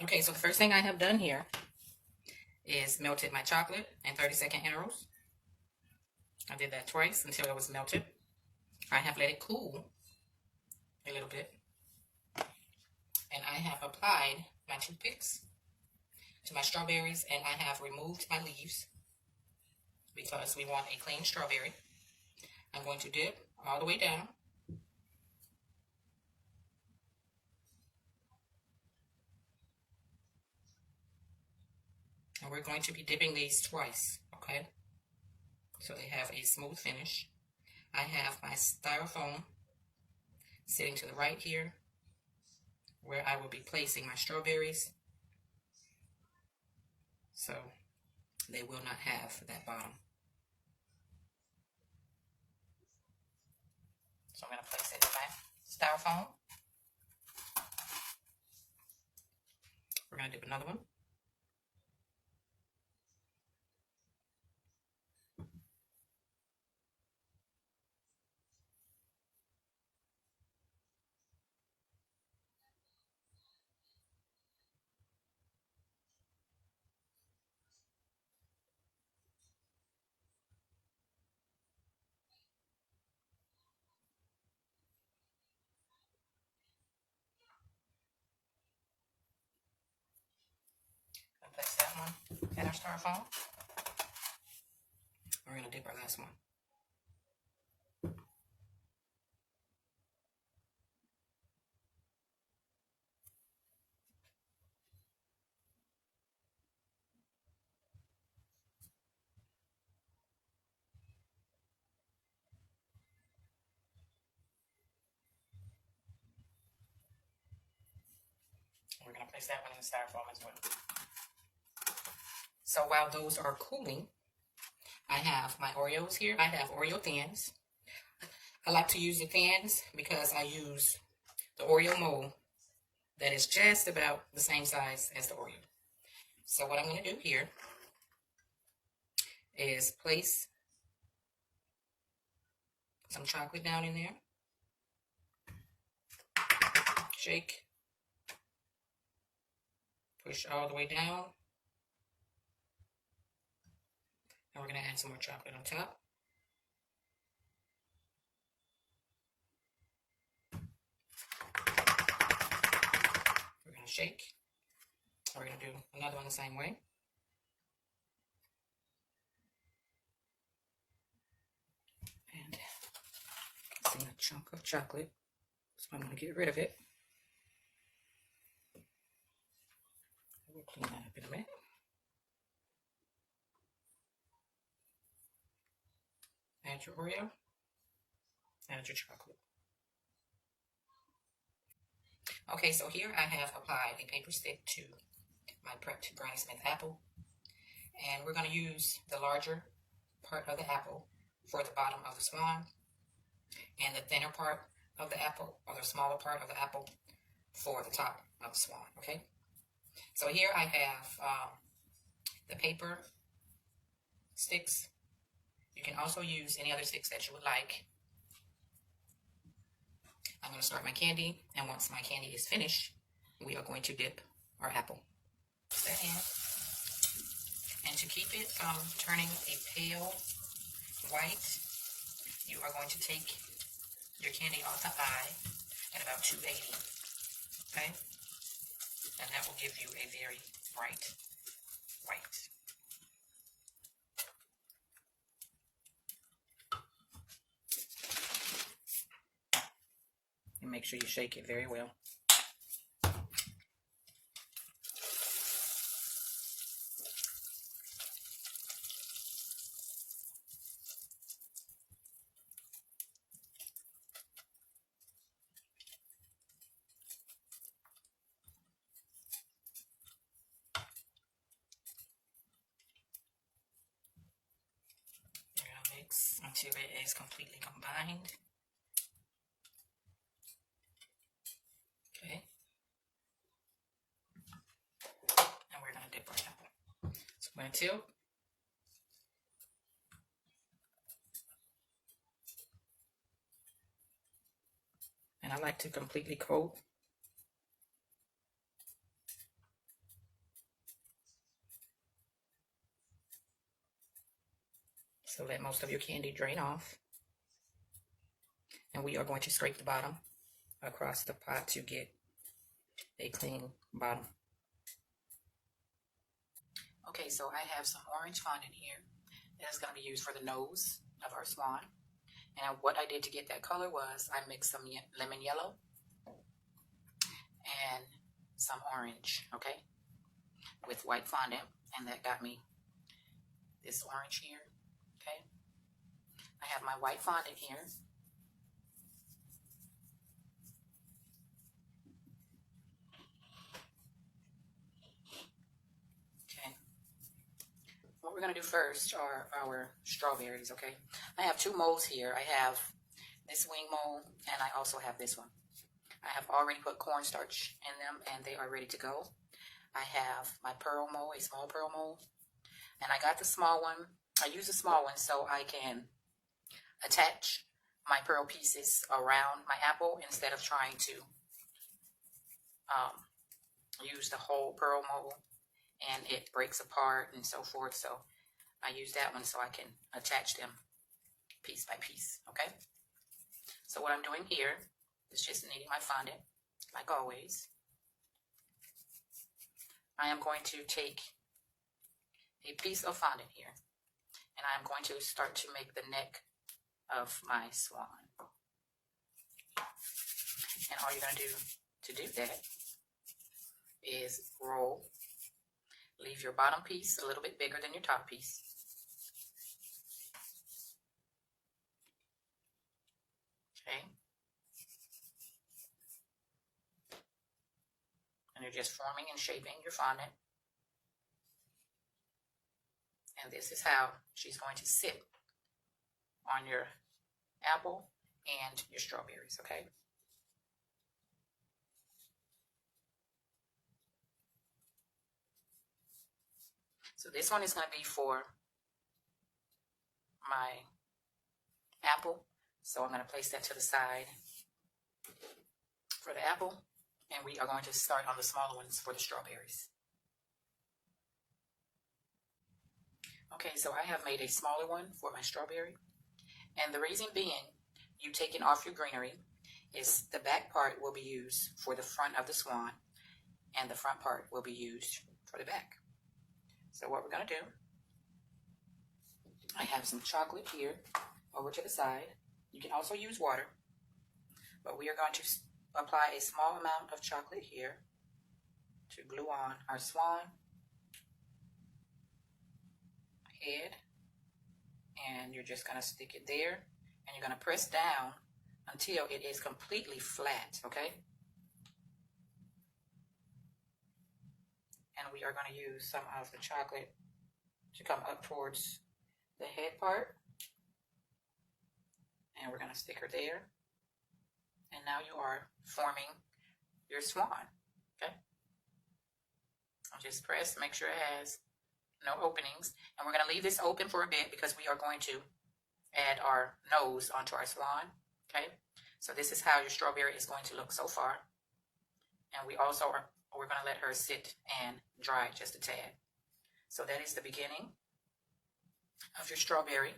Okay, so the first thing I have done here is melted my chocolate in 30-second intervals. I did that twice until it was melted. I have let it cool a little bit. And I have applied my toothpicks to my strawberries, and I have removed my leaves because we want a clean strawberry. I'm going to dip all the way down. And we're going to be dipping these twice, okay? So they have a smooth finish. I have my styrofoam sitting to the right here, where I will be placing my strawberries, so they will not have that bottom. So I'm going to place it in my styrofoam. We're going to dip another one. I'll place that one in our styrofoam. We're going to dip our last one. We're going to place that one in the styrofoam as well. So while those are cooling, I have my Oreos here. I have Oreo thins. I like to use the thins because I use the Oreo mold that is just about the same size as the Oreo. So what I'm going to do here is place some chocolate down in there. Shake. Push all the way down. And we're going to add some more chocolate on top. We're going to shake. We're going to do another one the same way. And see a chunk of chocolate. So I'm going to get rid of it. We'll clean that up in a minute. Add your Oreo. Add your chocolate. Okay, so here I have applied a paper stick to my prepped Granny Smith apple. And we're going to use the larger part of the apple for the bottom of the Swan, and the thinner part of the apple, or the smaller part of the apple, for the top of the Swan, okay? So here I have the paper sticks. You can also use any other sticks that you would like. I'm going to start my candy, and once my candy is finished, we are going to dip our apple. Put that in. And to keep it from turning a pale white, you are going to take your candy off the eye at about 280, okay? And that will give you a very bright white. And make sure you shake it very well. You're going to mix until it is completely combined. Okay. And we're going to dip our apple. So I'm going to tilt. And I like to completely coat So let most of your candy drain off. And we are going to scrape the bottom across the pot to get a clean bottom. Okay, so I have some orange fondant here. That's going to be used for the nose of our swan. And what I did to get that color was I mixed some lemon yellow and some orange, okay, with white fondant. And that got me this orange here, okay. I have my white fondant here. Okay. What we're going to do first are our strawberries, okay. I have two molds here. I have this wing mold and I also have this one. I have already put cornstarch in them and they are ready to go. I have my pearl mold, a small pearl mold, and I got the small one. I use the small one so I can attach my pearl pieces around my apple instead of trying to use the whole pearl mold and it breaks apart and so forth. So I use that one so I can attach them piece by piece, okay? So what I'm doing here is just kneading my fondant, like always. I am going to take a piece of fondant here, and I'm going to start to make the neck of my swan. And all you're going to do that is roll. Leave your bottom piece a little bit bigger than your top piece. Okay. And you're just forming and shaping your fondant. And this is how she's going to sit on your apple and your strawberries, okay? So this one is going to be for my apple. So I'm going to place that to the side for the apple. And we are going to start on the smaller ones for the strawberries. Okay, so I have made a smaller one for my strawberry. And the reason being, you taking off your greenery, is the back part will be used for the front of the swan, and the front part will be used for the back. So what we're going to do, I have some chocolate here over to the side. You can also use water, but we are going to apply a small amount of chocolate here to glue on our swan head, and you're just going to stick it there, and you're going to press down until it is completely flat, okay? And we are going to use some of the chocolate to come up towards the head part, and we're going to stick her there. And now you are forming your swan, okay? I'll just press, make sure it has no openings. And we're going to leave this open for a bit because we are going to add our nose onto our swan, okay? So this is how your strawberry is going to look so far. And we're going to let her sit and dry just a tad. So that is the beginning of your strawberry.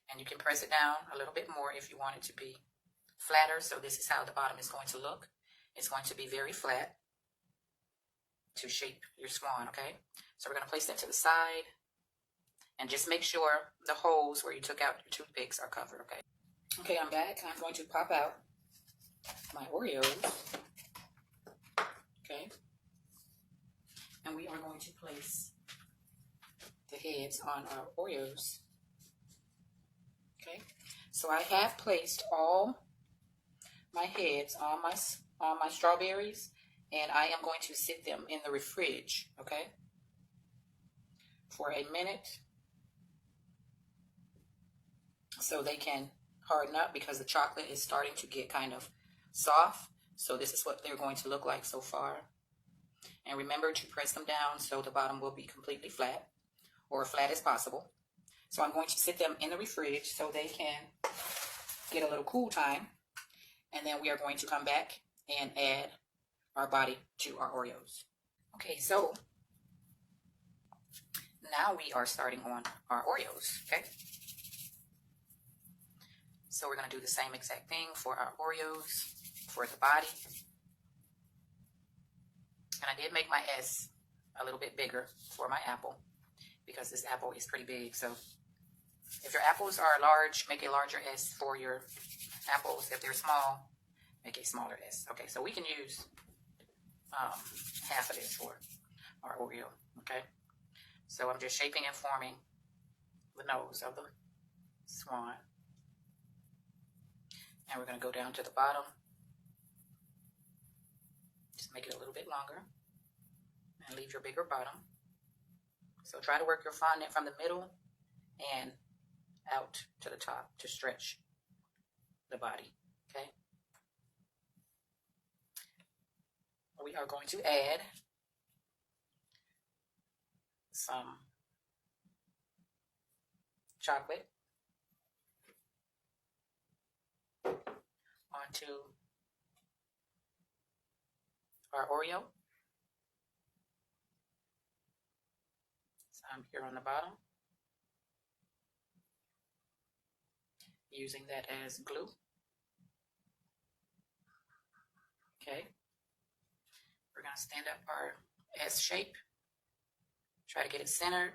And you can press it down a little bit more if you want it to be flatter. So this is how the bottom is going to look. It's going to be very flat to shape your swan, okay? So we're going to place that to the side and just make sure the holes where you took out your toothpicks are covered, okay? Okay, I'm back. I'm going to pop out my Oreos, okay? And we are going to place the heads on our Oreos, okay? So I have placed all my heads on my strawberries, and I am going to sit them in the fridge, okay, for a minute so they can harden up because the chocolate is starting to get kind of soft. So this is what they're going to look like so far. And remember to press them down so the bottom will be completely flat, or flat as possible. So I'm going to sit them in the fridge so they can get a little cool time. And then we are going to come back and add our body to our Oreos. Okay, so now we are starting on our Oreos, okay? So we're going to do the same exact thing for our Oreos, for the body. And I did make my S a little bit bigger for my apple because this apple is pretty big. So if your apples are large, make a larger S for your apples. If they're small, make a smaller S. Okay, so we can use half of this for our Oreo, okay? So I'm just shaping and forming the nose of the swan. And we're going to go down to the bottom. Just make it a little bit longer. And leave your bigger bottom. So try to work your fondant from the middle and out to the top to stretch the body, okay? We are going to add some chocolate onto our Oreo. Some here on the bottom. Using that as glue. Okay. We're going to stand up our S shape. Try to get it centered.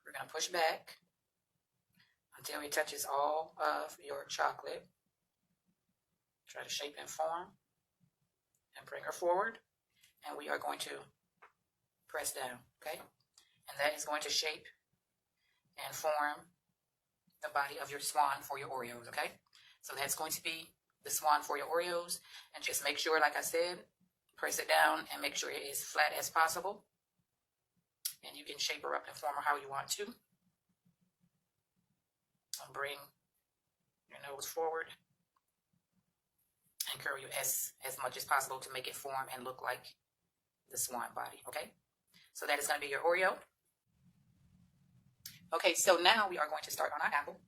We're going to push back until it touches all of your chocolate. Try to shape and form and bring her forward. And we are going to press down, okay? And that is going to shape and form the body of your swan for your Oreos, okay? So that's going to be the swan for your Oreos. And just make sure, like I said, press it down and make sure it is flat as possible. And you can shape her up and form her how you want to. And bring your nose forward and curl your S as much as possible to make it form and look like the swan body, okay? So that is going to be your Oreo. Okay, so now we are going to start on our apple.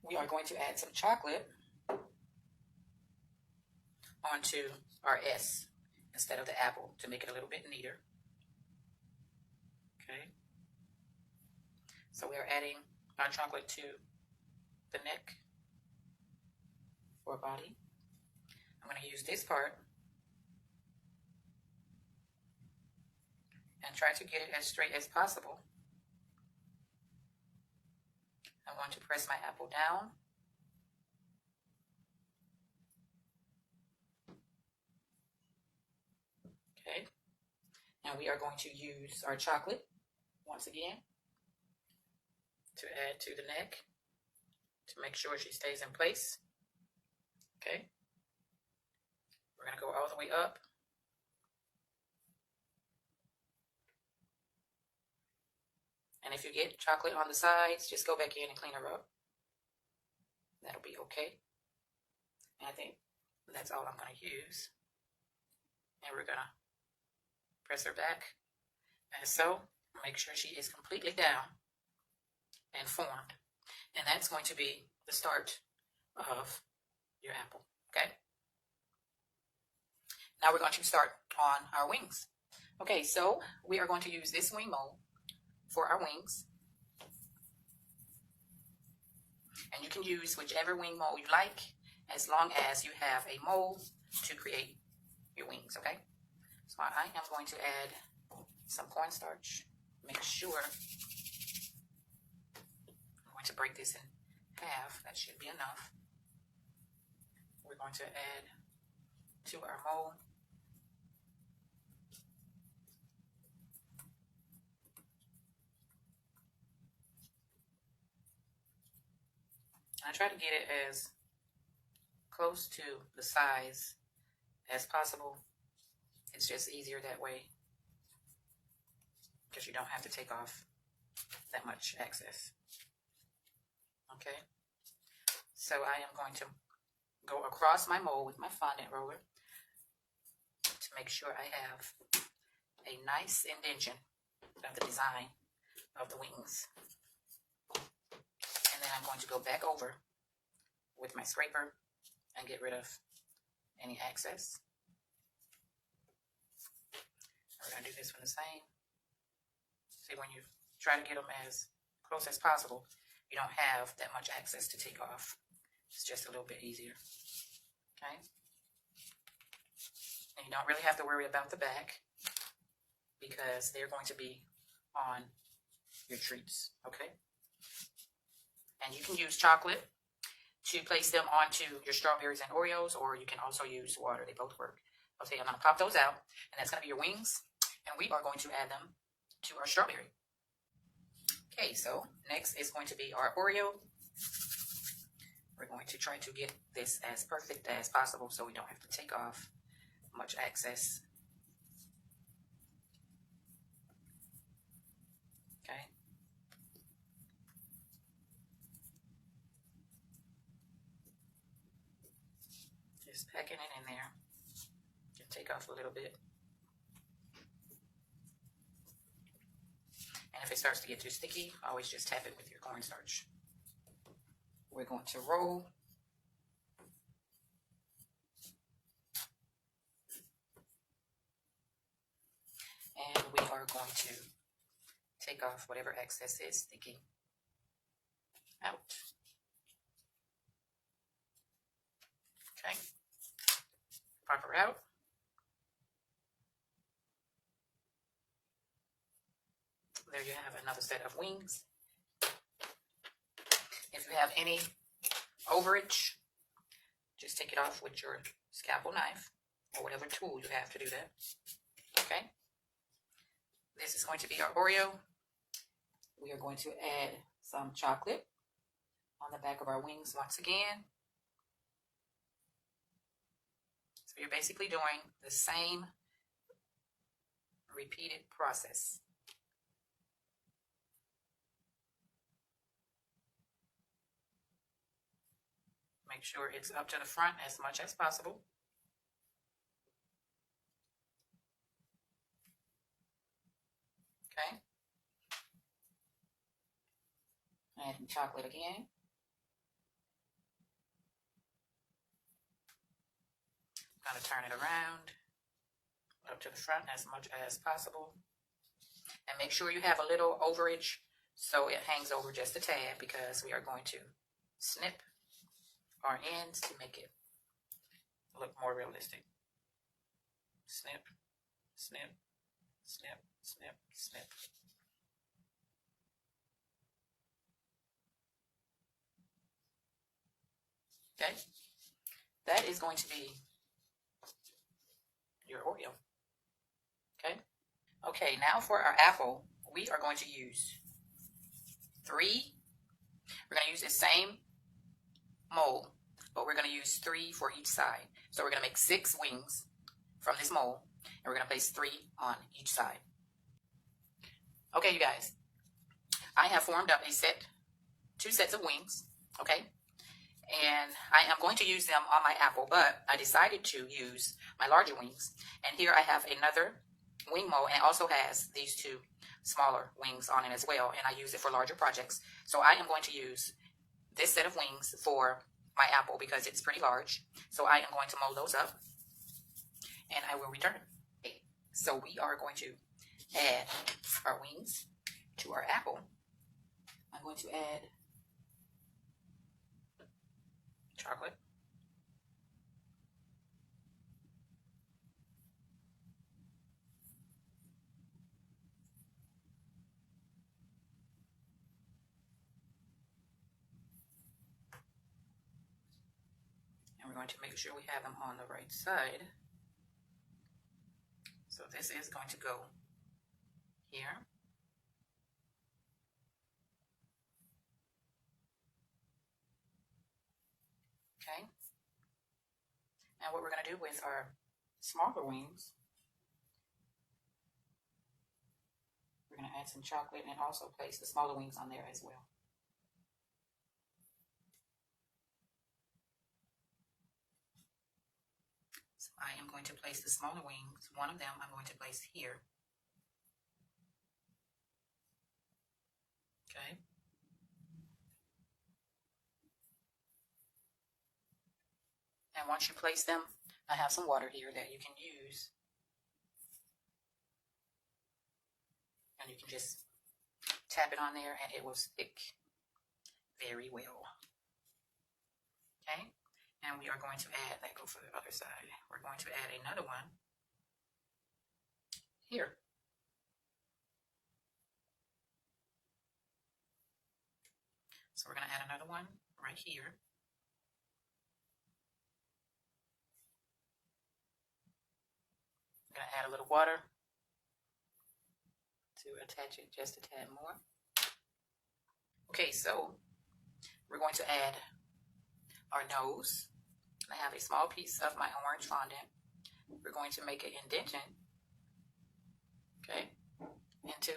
We are going to add some chocolate onto our S instead of the apple to make it a little bit neater. Okay. So we are adding our chocolate to the neck or body. I'm going to use this part and try to get it as straight as possible. I'm going to press my apple down. Okay. Now we are going to use our chocolate once again to add to the neck to make sure she stays in place. Okay. We're going to go all the way up. And if you get chocolate on the sides, just go back in and clean her up. That'll be okay. And I think that's all I'm going to use. And we're going to press her back. And so, make sure she is completely down and formed. And that's going to be the start of your apple. Okay? Now we're going to start on our wings. Okay, so we are going to use this wing mold for our wings. And you can use whichever wing mold you like as long as you have a mold to create your wings, okay? So I am going to add some cornstarch. Make sure I'm going to break this in half. That should be enough. We're going to add to our mold I try to get it as close to the size as possible. It's just easier that way because you don't have to take off that much excess. Okay, so I am going to go across my mold with my fondant roller to make sure I have a nice indentation of the design of the wings. And then I'm going to go back over with my scraper and get rid of any excess. We're going to do this one the same. See, when you try to get them as close as possible, you don't have that much access to take off. It's just a little bit easier. Okay. And you don't really have to worry about the back because they're going to be on your treats. Okay. And you can use chocolate to place them onto your strawberries and Oreos, or you can also use water. They both work. Okay, I'm going to pop those out, and that's going to be your wings, and we are going to add them to our strawberry. Okay, so next is going to be our Oreo. We're going to try to get this as perfect as possible so we don't have to take off much excess. Okay. Just packing it in there. You can take off a little bit. And if it starts to get too sticky, always just tap it with your cornstarch. We're going to roll. And we are going to take off whatever excess is sticky out. Okay. Pop her out. There you have another set of wings. If you have any overage, just take it off with your scalpel knife or whatever tool you have to do that. Okay. This is going to be our Oreo. We are going to add some chocolate on the back of our wings once again. So you're basically doing the same repeated process. Make sure it's up to the front as much as possible. Okay. Adding chocolate again. I'm going to turn it around up to the front as much as possible. And make sure you have a little overage so it hangs over just a tad, because we are going to snip our ends to make it look more realistic. Snip, snip, snip, snip, snip. Okay, that is going to be your Oreo. Okay. Okay, now for our apple, we are going to use 3. We're going to use the same mold, but we're going to use 3 for each side. So we're going to make 6 wings from this mold, and we're going to place 3 on each side. Okay, you guys, I have formed up 2 sets of wings. Okay. And I am going to use them on my apple, but I decided to use my larger wings. And here I have another wing mold, and it also has these 2 smaller wings on it as well, and I use it for larger projects. So I am going to use this set of wings for my apple because it's pretty large. So I am going to mold those up, and I will return. Okay. So we are going to add our wings to our apple. I'm going to add chocolate. And we're going to make sure we have them on the right side. So this is going to go here. Okay. And what we're going to do with our smaller wings, we're going to add some chocolate and also place the smaller wings on there as well. So I am going to place the smaller wings. One of them I'm going to place here. Okay. And once you place them, I have some water here that you can use. And you can just tap it on there and it will stick. very well. Okay, and we are going to add, let's go for the other side. We're going to add another one here. So we're going to add another one right here. I'm going to add a little water to attach it just a tad more. Okay, so we're going to add our nose. I have a small piece of my orange fondant. We're going to make an indentation, okay, into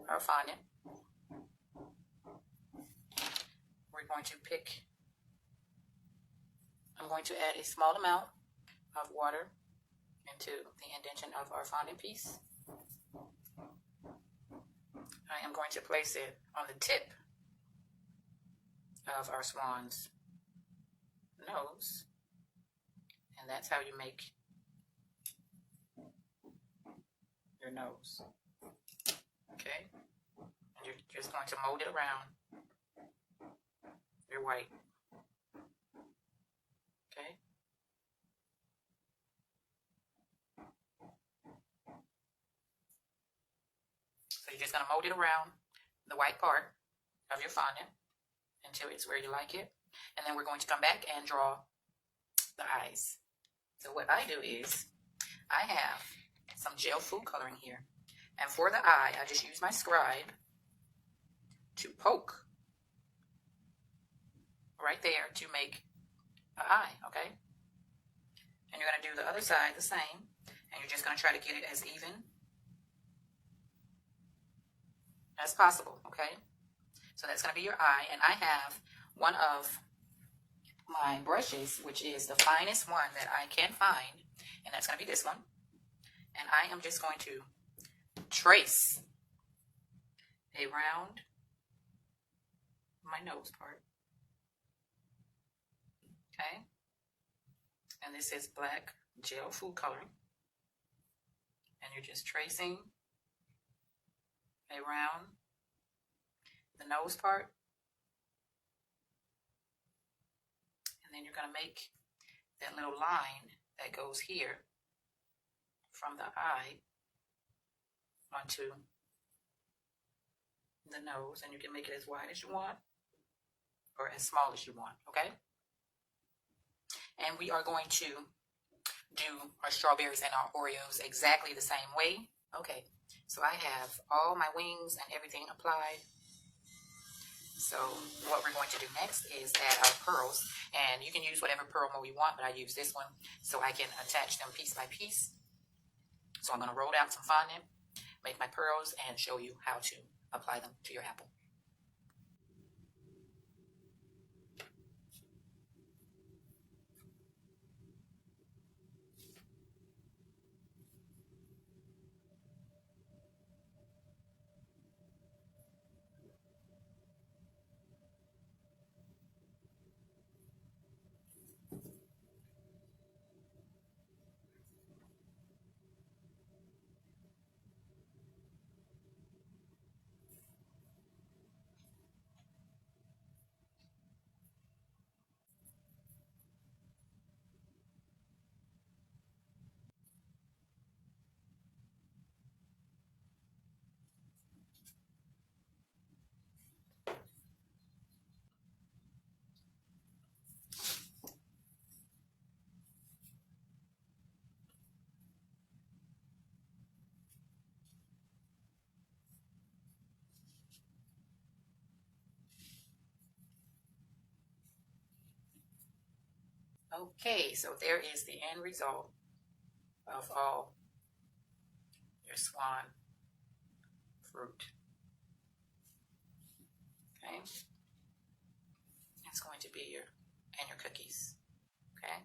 our fondant. We're going to pick, I'm going to add a small amount of water into the indentation of our fondant piece. I am going to place it on the tip of our swan's nose, and that's how you make your nose. Okay, and you're just going to mold it around your white. Okay, so you're just going to mold it around the white part of your fondant until it's where you like it. And then we're going to come back and draw the eyes. So what I do is I have some gel food coloring here. And for the eye, I just use my scribe to poke right there to make an eye, okay? And you're going to do the other side the same. And you're just going to try to get it as even as possible, okay? So that's going to be your eye. And I have one of my brushes, which is the finest one that I can find, and that's going to be this one. And I am just going to trace around my nose part. Okay, and this is black gel food coloring, and you're just tracing around the nose part. And then you're going to make that little line that goes here from the eye onto the nose, and you can make it as wide as you want or as small as you want, okay? And we are going to do our strawberries and our Oreos exactly the same way. Okay, so I have all my wings and everything applied. So what we're going to do next is add our pearls, and you can use whatever pearl mold you want, but I use this one so I can attach them piece by piece. So I'm going to roll out some fondant, make my pearls, and show you how to apply them to your apple. Okay, so there is the end result of all your swan fruit. Okay, it's going to be your cookies. Okay.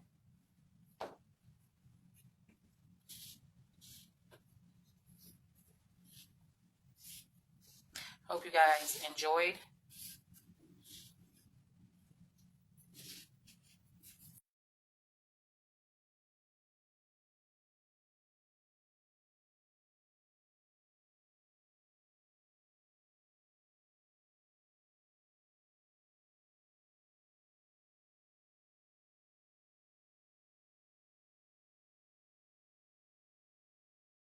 Hope you guys enjoyed